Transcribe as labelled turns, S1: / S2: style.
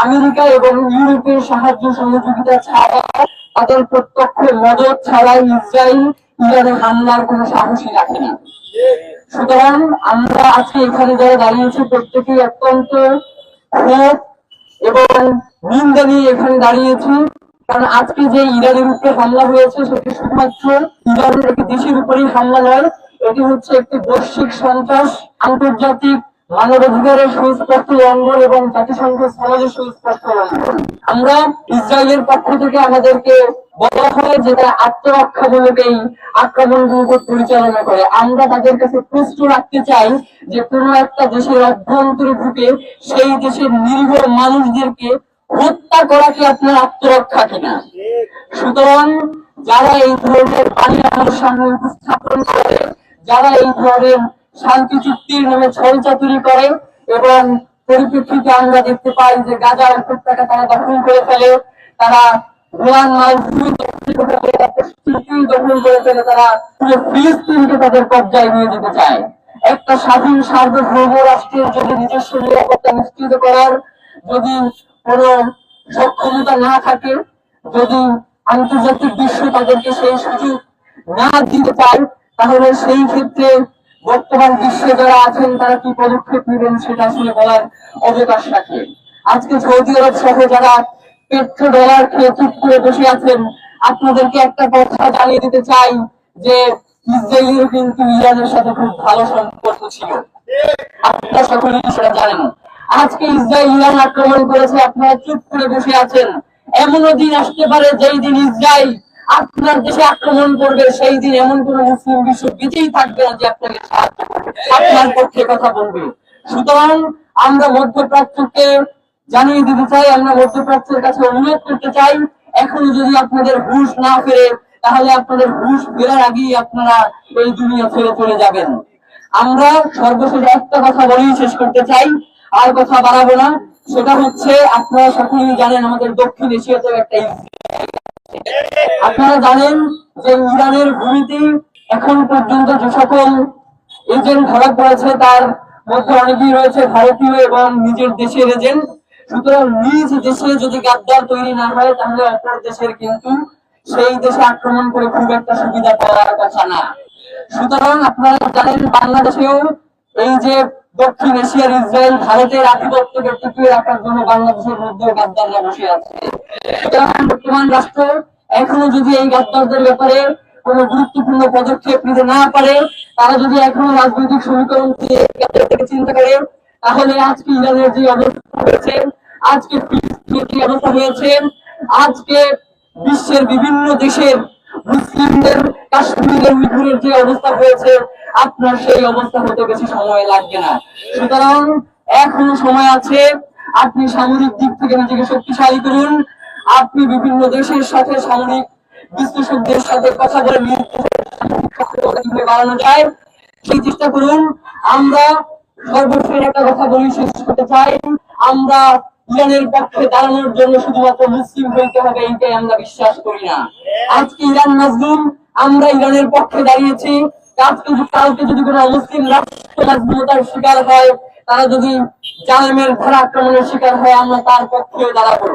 S1: America এবং ইউরোপের সাহায্য সহযোগিতা ছাড়া, তাদের প্রত্যক্ষ মদত ছাড়াই ইসরায়েল ইরানে হামলার কোন সাহসই রাখেনি। সুতরাং আমরা আজকে এখানে যারা দাঁড়িয়েছি প্রত্যেকেই অত্যন্ত ক্ষোভ এবং নিন্দা নিয়ে এখানে দাঁড়িয়েছি। কারণ আজকে যে ইরানের উপরে হামলা হয়েছে সেটি শুধুমাত্র ইরানের একটি দেশের উপরেই হামলা নয়, এটি হচ্ছে একটি বৈশ্বিক সন্ত্রাস, আন্তর্জাতিক মানবাধিকারের সুস্পষ্ট লঙ্ঘন এবং জাতিসংঘের সমাজের সুস্পষ্ট লঙ্ঘন। আমরা ইসরায়েলের পক্ষ থেকে আমাদেরকে বলা হয় যে তারা আত্মরক্ষামূলক এই আক্রমণগুলোকে পরিচালনা করে। আমরা তাদের কাছে প্রশ্ন রাখতে চাই যে কোনো একটা দেশের অভ্যন্তরে ঢুকে সেই দেশের নিরীহ মানুষদেরকে হত্যা করা কি আপনার আত্মরক্ষা কিনা? সুতরাং যারা এই ধরনের বাণী আমাদের সামনে উপস্থাপন করে, যারা এই ধরনের শান্তি চুক্তির নামে ছলচাতুরি করে এবং পরিপ্রেক্ষিতে আমরা দেখতে পাই যে গাজা উপত্যকা তারা দখল করে ফেলে, তারা গোলান মালভূমি দখল করে ফেলে, তারা পুরো ফিলিস্তিনকে তাদের কবজায় নিয়ে যেতে চায়। একটা স্বাধীন সার্বভৌম রাষ্ট্রের যদি নিজস্ব নিরাপত্তা নিশ্চিত করার যদি কোন সক্ষমতা না থাকে, যদি আন্তর্জাতিক বিশ্ব তাদেরকে সেই সুযোগ না দিতে চায়, তাহলে সেই ক্ষেত্রে বর্তমান বিশ্বে যারা আছেন তারা কি পদক্ষেপ নেবেন সেটা আসলে বলার অবকাশ রাখে। আজকে সৌদি আরব সহ যারা পেট্রো ডলার খেয়ে চুপ করে বসে আছেন, আপনাদেরকে একটা কথা জানিয়ে দিতে চাই যে ইসরায়েলের কিন্তু ইরানের সাথে খুব ভালো সম্পর্ক ছিল, আপনারা সকলেই সেটা জানেন। আজকে ইসরায়েল ইরান আক্রমণ করেছে, আপনারা চুপ করে বসে আছেন। এমনও দিন আসতে পারে যেই দিন ইসরায়েল আপনার দেশে আক্রমণ করবে, সেই দিন এমন কোন মুসলিম বিশ্ব বেঁচেই থাকবে না যে আপনাকে সাহায্য করবে, আপনার পক্ষে কথা বলবে। সুতরাং আমরা মধ্যপ্রাচ্যকে জানিয়ে দিতে চাই, আমরা মধ্যপ্রাচ্যের কাছে অনুরোধ করতে চাই, এখনো যদি আপনাদের হুঁশ না ফেরে তাহলে আপনাদের হুঁশ ফেরার আগেই আপনারা এই দুনিয়া ছেড়ে চলে যাবেন। আমরা সর্বশেষ একটা কথা বলেই শেষ করতে চাই, আর কথা বাড়াবো না। সেটা হচ্ছে আপনারা সকলেই জানেন আমাদের দক্ষিণ এশিয়াতে একটা আপনারা জানেন যে ইরানের ভূমিতে এখন পর্যন্ত যে সকল এজেন্ট ধরা পড়েছে তার মধ্যে অনেকেই রয়েছে ভারতীয় এবং নিজের দেশের এজেন্ট। সুতরাং নিজ দেশে যদি গাদ্দার তৈরি না হয় তাহলে অপর দেশের কিন্তু সেই দেশে আক্রমণ করে খুব একটা সুবিধা পাওয়ার কথা না। সুতরাং আপনারা জানেন বাংলাদেশেও এই যে দক্ষিণ এশিয়ার ইসরায়েল ভারতের আধিপত্যকে টিকিয়ে রাখার জন্য বাংলাদেশের মধ্যে গাদ্দাররা বসে আছে। বর্তমান রাষ্ট্র এখনো যদি এই গাদ্দারদের ব্যাপারে কোন গুরুত্বপূর্ণ পদক্ষেপ নিতে না পারে, তারা যদি এখনো রাজনৈতিক সমীকরণ থেকে চিন্তা করে, তাহলে আজকে ইরানের যে অবস্থা হয়েছে, আজকে ফিলিস্তিনের যে অবস্থা হয়েছে, আজকে বিশ্বের বিভিন্ন দেশের মুসলিমদের কাশ্মীরের উইঘুরের যে অবস্থা হয়েছে, আপনার সেই অবস্থা হতে বেশি সময় লাগবে না। সুতরাং এখনো সময় আছে, আপনি সামরিক দিক থেকে নিজেকে শক্তিশালী করুন, আপনি বিভিন্ন দেশের সাথে সামরিক বিশ্লেষকদের সাথে কথা বলে বাড়ানো যায় সেই চেষ্টা করুন। আমরা সর্বশেষ একটা কথা বলি শেষ করতে চাই, আমরা ইরানের পক্ষে দাঁড়ানোর জন্য শুধুমাত্র মুসলিম হইতে হবে এইটাই আমরা বিশ্বাস করি না। আজকে ইরান মাজলুম, আমরা ইরানের পক্ষে দাঁড়িয়েছি। কালকে যদি কোনো মুসলিম রাষ্ট্র মাজলুমতার শিকার হয়, তারা যদি জালেমের ধারা আক্রমণের শিকার হয়, আমরা তার পক্ষেও দাঁড়াবো।